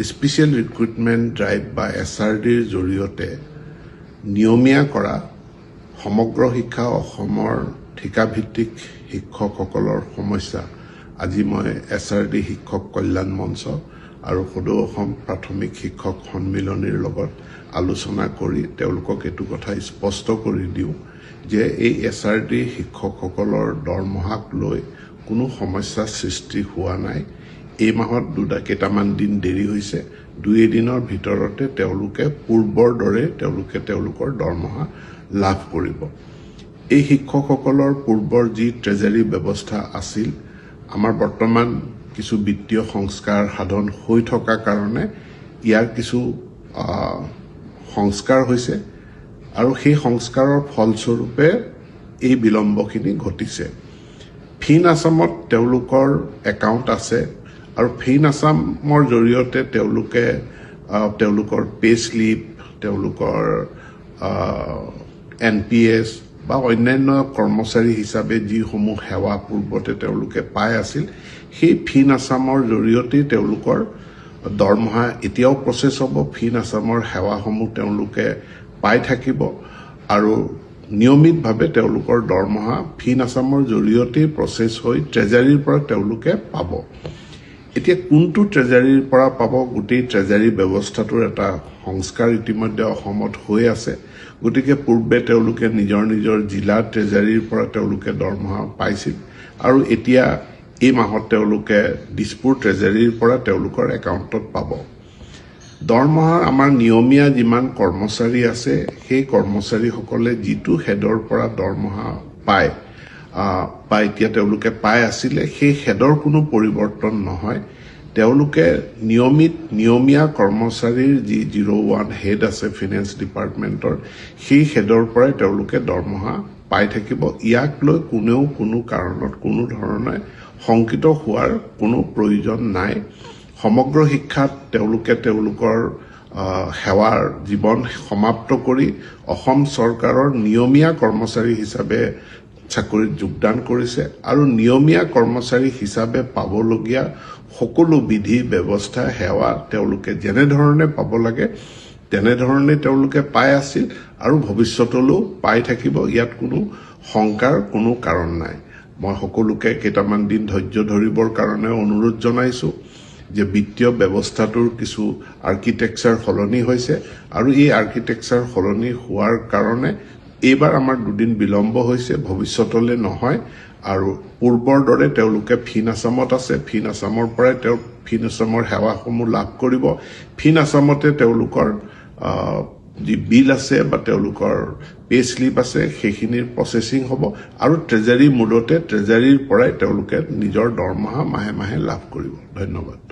Special recruitment drive বা SRDৰ জৰিয়তে নিয়মীয়া কৰা সমগ্ৰ শিক্ষা অসমৰ ঠিকাভিত্তিক শিক্ষকসকলৰ সমস্যা আজি মই SRD শিক্ষক কল্যাণ মঞ্চ আৰু সদৌ অসম প্ৰাথমিক শিক্ষক সন্মিলনীৰ লগত আলোচনা কৰি তেওঁলোকক এইটো কথা স্পষ্ট কৰি দিওঁ যে এই SRD শিক্ষকসকলৰ দৰমহাক লৈ কোনো সমস্যা সৃষ্টি হোৱা নাই। এই মাহত কেইটামান দিন দেৰি হৈছে, 2 দিনৰ ভিতৰতে তেওঁলোকে পূৰ্বৰ দৰে তেওঁলোকৰ দৰমহা লাভ কৰিব। এই শিক্ষকসকলৰ পূৰ্বৰ যি ট্ৰেজাৰী ব্যৱস্থা আছিল, আমাৰ বৰ্তমান কিছু বিত্তীয় সংস্কাৰ সাধন হৈ থকা কাৰণে ইয়াৰ কিছু সংস্কাৰ হৈছে আৰু সেই সংস্কাৰৰ ফলস্বৰূপে এই বিলম্বখিনি ঘটিছে। ফিন আছামত তেওঁলোকৰ একাউণ্ট আছে আৰু ফিন আছামৰ জৰিয়তে তেওঁলোকৰ পে স্লিপ, তেওঁলোকৰ NPS বা অন্যান্য কৰ্মচাৰী হিচাপে যিসমূহ সেৱা পূৰ্বতে তেওঁলোকে পাই আছিল, সেই ফিন আছামৰ জৰিয়তেই তেওঁলোকৰ দৰমহা এতিয়াও প্ৰচেছ হ'ব। ফিন আছামৰ সেৱাসমূহ তেওঁলোকে পাই থাকিব আৰু নিয়মিতভাৱে তেওঁলোকৰ দৰমহা ফিন আছামৰ জৰিয়তেই প্ৰচেছ হৈ ট্ৰেজাৰীৰ পৰা তেওঁলোকে পাব। এতিয়া কোনটো ট্ৰেজাৰীৰ পৰা পাব, গোটেই ট্ৰেজাৰী ব্যৱস্থাটোৰ এটা সংস্কাৰ ইতিমধ্যে অসমত হৈ আছে। গতিকে পূৰ্বে তেওঁলোকে নিজৰ জিলা ট্ৰেজাৰীৰ পৰা তেওঁলোকে দৰমহা পাইছিল আৰু এতিয়া এই মাহত তেওঁলোকে দিছপুৰ ট্ৰেজাৰীৰ পৰা তেওঁলোকৰ একাউণ্টত পাব। দৰমহা আমাৰ নিয়মীয়া যিমান কৰ্মচাৰী আছে, সেই কৰ্মচাৰীসকলে যিটো হেডৰ পৰা দৰমহা পায় বা এতিয়া তেওঁলোকে পাই আছিলে, সেই হেডৰ কোনো পৰিৱৰ্তন নহয়। তেওঁলোকে নিয়মীয়া কৰ্মচাৰীৰ যি 01 হেড আছে ফিনেন্স ডিপাৰ্টমেণ্টৰ, সেই হেডৰ পৰাই তেওঁলোকে দৰমহা পাই থাকিব। ইয়াক লৈ কোনেও কোনো কাৰণত কোনো ধৰণে শংকিত হোৱাৰ কোনো প্ৰয়োজন নাই। সমগ্ৰ শিক্ষাত তেওঁলোকে তেওঁলোকৰ সেৱাৰ জীৱন সমাপ্ত কৰি অসম চৰকাৰৰ নিয়মীয়া কৰ্মচাৰী হিচাপে চাকৰিত যোগদান কৰিছে আৰু নিয়মীয়া কৰ্মচাৰী হিচাপে পাবলগীয়া সকলো বিধি ব্যৱস্থা সেৱা তেওঁলোকে যেনেধৰণে পাব লাগে তেনেধৰণে তেওঁলোকে পাই আছিল আৰু ভৱিষ্যতলৈও পাই থাকিব। ইয়াত কোনো শংকাৰ কোনো কাৰণ নাই। মই সকলোকে কেইটামান দিন ধৈৰ্য ধৰিবৰ কাৰণে অনুৰোধ জনাইছোঁ যে বিত্তীয় ব্যৱস্থাটোৰ কিছু আৰ্কিটেকচাৰ সলনি হৈছে আৰু এই আৰ্কিটেকচাৰ সলনি হোৱাৰ কাৰণে এইবাৰ আমাৰ 2 দিন বিলম্ব হৈছে, ভৱিষ্যতলৈ নহয়। আৰু পূৰ্বৰ দৰে তেওঁলোকে ফিন আছামত আছে, ফিন আছামৰ পৰাই ফিন আছামৰ সেৱাসমূহ লাভ কৰিব। ফিন আছামতে তেওঁলোকৰ যি বিল আছে বা তেওঁলোকৰ পে স্লিপ আছে সেইখিনিৰ প্ৰচেছিং হ'ব আৰু ট্ৰেজাৰী মুডতে ট্ৰেজাৰীৰ পৰাই তেওঁলোকে নিজৰ দৰমহা মাহে মাহে লাভ কৰিব। ধন্যবাদ।